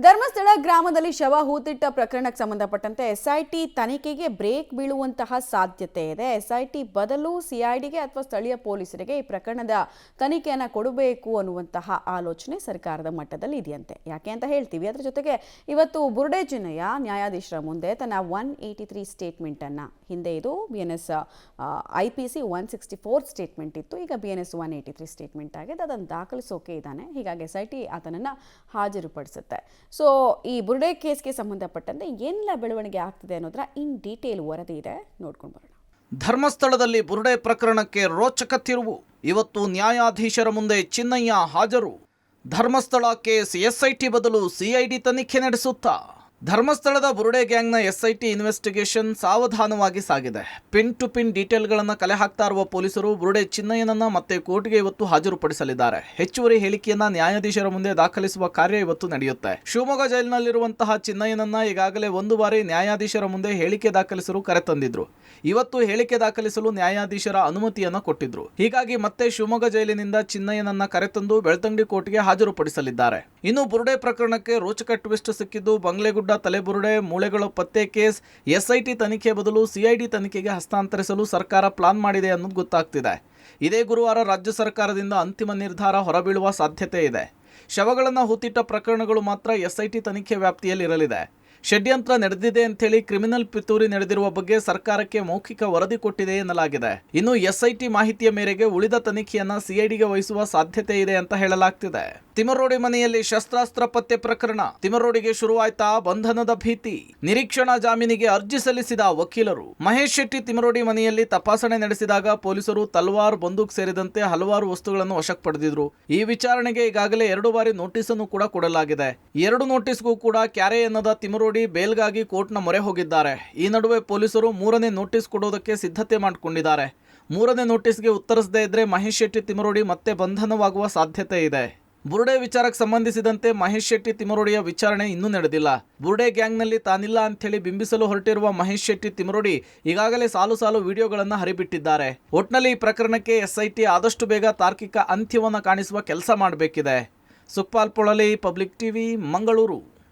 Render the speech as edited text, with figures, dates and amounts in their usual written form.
ಧರ್ಮಸ್ಥಳ ಗ್ರಾಮದಲ್ಲಿ ಶವ ಹೂತಿಟ್ಟ ಪ್ರಕರಣಕ್ಕೆ ಸಂಬಂಧಪಟ್ಟಂತೆ ಎಸ್ಐಟಿ ತನಿಖೆಗೆ ಬ್ರೇಕ್ ಬೀಳುವಂತಹ ಸಾಧ್ಯತೆ ಇದೆ. ಎಸ್ಐಟಿ ಬದಲು ಸಿಐಡಿಗೆ ಅಥವಾ ಸ್ಥಳೀಯ ಪೊಲೀಸರಿಗೆ ಈ ಪ್ರಕರಣದ ತನಿಖೆಯನ್ನು ಕೊಡಬೇಕು ಅನ್ನುವಂತಹ ಆಲೋಚನೆ ಸರ್ಕಾರದ ಮಟ್ಟದಲ್ಲಿ ಇದೆಯಂತೆ. ಯಾಕೆ ಅಂತ ಹೇಳ್ತೀವಿ. ಅದರ ಜೊತೆಗೆ ಇವತ್ತು ಬುರುಡೆ ಚಿನ್ನಯ್ಯ ನ್ಯಾಯಾಧೀಶರ ಮುಂದೆ ತನ್ನ 183 ಸ್ಟೇಟ್ಮೆಂಟ್ ಅನ್ನು, ಹಿಂದೆ ಇದು BNS IPC 164 ಸ್ಟೇಟ್ಮೆಂಟ್ ಇತ್ತು, ಈಗ BNS 183 ಸ್ಟೇಟ್ಮೆಂಟ್ ಆಗಿದೆ. ಅದನ್ನು ದಾಖಲಿಸೋಕೆ ಇದ್ದಾನೆ. ಹೀಗಾಗಿ ಎಸ್ಐಟಿ ಆತನನ್ನು ಹಾಜರುಪಡಿಸುತ್ತೆ. ಸೊ ಈ ಬುರುಡೆ ಕೇಸ್ಗೆ ಸಂಬಂಧಪಟ್ಟಂತೆ ಏನೆಲ್ಲ ಬೆಳವಣಿಗೆ ಆಗ್ತಿದೆ ಅನ್ನೋದರ ಇನ್ ಡೀಟೇಲ್ ವರದಿ ಇದೆ, ನೋಡ್ಕೊಂಡು ಬರೋಣ. ಧರ್ಮಸ್ಥಳದಲ್ಲಿ ಬುರುಡೆ ಪ್ರಕರಣಕ್ಕೆ ರೋಚಕ ತಿರುವು. ಇವತ್ತು ನ್ಯಾಯಾಧೀಶರ ಮುಂದೆ ಚಿನ್ನಯ್ಯ ಹಾಜರು. ಧರ್ಮಸ್ಥಳ ಕೇಸ್ ಎಸ್ಐಟಿ ಬದಲು ಸಿಐಡಿ ತನಿಖೆ ನಡೆಸುತ್ತಾ? ಧರ್ಮಸ್ಥಳದ ಬುರುಡೆ ಗ್ಯಾಂಗ್ನ ಎಸ್ಐಟಿ ಇನ್ವೆಸ್ಟಿಗೇಷನ್ ಸಾವಧಾನವಾಗಿ ಸಾಗಿದೆ. ಪಿನ್ ಟು ಪಿನ್ ಡೀಟೇಲ್ಗಳನ್ನು ಕಲೆ ಹಾಕ್ತಾ ಇರುವ ಪೊಲೀಸರು ಬುರುಡೆ ಚಿನ್ನಯ್ಯನನ್ನ ಮತ್ತೆ ಕೋರ್ಟ್ಗೆ ಇವತ್ತು ಹಾಜರುಪಡಿಸಲಿದ್ದಾರೆ. ಹೆಚ್ಚುವರಿ ಹೇಳಿಕೆಯನ್ನ ನ್ಯಾಯಾಧೀಶರ ಮುಂದೆ ದಾಖಲಿಸುವ ಕಾರ್ಯ ಇವತ್ತು ನಡೆಯುತ್ತೆ. ಶಿವಮೊಗ್ಗ ಜೈಲಿನಲ್ಲಿರುವಂತಹ ಚಿನ್ನಯ್ಯನನ್ನ ಈಗಾಗಲೇ ಒಂದು ಬಾರಿ ನ್ಯಾಯಾಧೀಶರ ಮುಂದೆ ಹೇಳಿಕೆ ದಾಖಲಿಸಲು ಕರೆತಂದಿದ್ರು. ಇವತ್ತು ಹೇಳಿಕೆ ದಾಖಲಿಸಲು ನ್ಯಾಯಾಧೀಶರ ಅನುಮತಿಯನ್ನ ಕೊಟ್ಟಿದ್ರು. ಹೀಗಾಗಿ ಮತ್ತೆ ಶಿವಮೊಗ್ಗ ಜೈಲಿನಿಂದ ಚಿನ್ನಯ್ಯನನ್ನ ಕರೆತಂದು ಬೆಳ್ತಂಗಡಿ ಕೋರ್ಟ್ಗೆ ಹಾಜರುಪಡಿಸಲಿದ್ದಾರೆ. ಇನ್ನು ಬುರುಡೆ ಪ್ರಕರಣಕ್ಕೆ ರೋಚಕ ಟ್ವಿಸ್ಟ್ ಸಿಕ್ಕಿದ್ದು ಬಂಗ್ಲೆಗುಡ್ಡ ತಲೆಬುರುಡೆ ಮೂಳೆಗಳ ಪತ್ತೆ ಕೇಸ್ ಎಸ್ಐಟಿ ತನಿಖೆ ಬದಲು ಸಿಐಡಿ ತನಿಖೆಗೆ ಹಸ್ತಾಂತರಿಸಲು ಸರ್ಕಾರ ಪ್ಲಾನ್ ಮಾಡಿದೆ ಅನ್ನೋದು ಗೊತ್ತಾಗ್ತಿದೆ. ಇದೇ ಗುರುವಾರ ರಾಜ್ಯ ಸರ್ಕಾರದಿಂದ ಅಂತಿಮ ನಿರ್ಧಾರ ಹೊರಬೀಳುವ ಸಾಧ್ಯತೆ ಇದೆ. ಶವಗಳನ್ನು ಹೂತಿಟ್ಟ ಪ್ರಕರಣಗಳು ಮಾತ್ರ ಎಸ್ಐಟಿ ತನಿಖೆ ವ್ಯಾಪ್ತಿಯಲ್ಲಿ ಇರಲಿದೆ. ಷಡ್ಯಂತ್ರ ನಡೆದಿದೆ ಅಂತೇಳಿ ಕ್ರಿಮಿನಲ್ ಪಿತೂರಿ ನಡೆದಿರುವ ಬಗ್ಗೆ ಸರ್ಕಾರಕ್ಕೆ ಮೌಖಿಕ ವರದಿ ಕೊಟ್ಟಿದೆ ಎನ್ನಲಾಗಿದೆ. ಇನ್ನು ಎಸ್ಐಟಿ ಮಾಹಿತಿಯ ಮೇರೆಗೆ ಉಳಿದ ತನಿಖೆಯನ್ನ ಸಿಐಡಿಗೆ ವಹಿಸುವ ಸಾಧ್ಯತೆ ಇದೆ ಅಂತ ಹೇಳಲಾಗ್ತಿದೆ. ತಿಮರೋಡಿ ಮನೆಯಲ್ಲಿ ಶಸ್ತ್ರಾಸ್ತ್ರ ಪತ್ತೆ ಪ್ರಕರಣ. ತಿಮರೋಡಿಗೆ ಶುರುವಾಯ್ತಾ ಬಂಧನದ ಭೀತಿ. ನಿರೀಕ್ಷಣಾ ಜಾಮೀನಿಗೆ ಅರ್ಜಿ ಸಲ್ಲಿಸಿದ ವಕೀಲರು. ಮಹೇಶ್ ಶೆಟ್ಟಿ ತಿಮರೋಡಿ ಮನೆಯಲ್ಲಿ ತಪಾಸಣೆ ನಡೆಸಿದಾಗ ಪೊಲೀಸರು ತಲ್ವಾರ್, ಬಂದೂಕ್ ಸೇರಿದಂತೆ ಹಲವಾರು ವಸ್ತುಗಳನ್ನು ವಶಕ್ಕೆ ಪಡೆದಿದ್ರು. ಈ ವಿಚಾರಣೆಗೆ ಈಗಾಗಲೇ 2 ಬಾರಿ ನೋಟಿಸ್ ಅನ್ನು ಕೂಡ ಕೊಡಲಾಗಿದೆ. 2 ನೋಟಿಸ್ಗೂ ಕೂಡ ಕ್ಯಾರೆ ಎನ್ನದ ತಿಮರೋಡಿ ಬೇಲ್ಗಾಗಿ ಕೋರ್ಟ್ನ ಮೊರೆ ಹೋಗಿದ್ದಾರೆ. ಈ ನಡುವೆ ಪೊಲೀಸರು 3ನೇ ನೋಟಿಸ್ ಕೊಡೋದಕ್ಕೆ ಸಿದ್ಧತೆ ಮಾಡಿಕೊಂಡಿದ್ದಾರೆ. 3ನೇ ನೋಟಿಸ್ಗೆ ಉತ್ತರಿಸದೇ ಇದ್ರೆ ಮಹೇಶ್ ಶೆಟ್ಟಿ ತಿಮರೋಡಿ ಮತ್ತೆ ಬಂಧನವಾಗುವ ಸಾಧ್ಯತೆ ಇದೆ. ಬುರುಡೆ ವಿಚಾರಕ್ಕೆ ಸಂಬಂಧಿಸಿದಂತೆ ಮಹೇಶ್ ಶೆಟ್ಟಿ ತಿಮರೋಡಿಯ ವಿಚಾರಣೆ ಇನ್ನೂ ನಡೆದಿಲ್ಲ. ಬುರುಡೆ ಗ್ಯಾಂಗ್ನಲ್ಲಿ ತಾನಿಲ್ಲ ಅಂಥೇಳಿ ಬಿಂಬಿಸಲು ಹೊರಟಿರುವ ಮಹೇಶ್ ಶೆಟ್ಟಿ ತಿಮರೋಡಿ ಈಗಾಗಲೇ ಸಾಲು ವಿಡಿಯೋಗಳನ್ನು ಹರಿಬಿಟ್ಟಿದ್ದಾರೆ. ಒಟ್ನಲ್ಲಿ ಈ ಪ್ರಕರಣಕ್ಕೆ ಎಸ್ಐಟಿ ಆದಷ್ಟು ಬೇಗ ತಾರ್ಕಿಕ ಅಂತ್ಯವನ್ನು ಕಾಣಿಸುವ ಕೆಲಸ ಮಾಡಬೇಕಿದೆ. Sukhpal Polali, public TV, Mangaluru.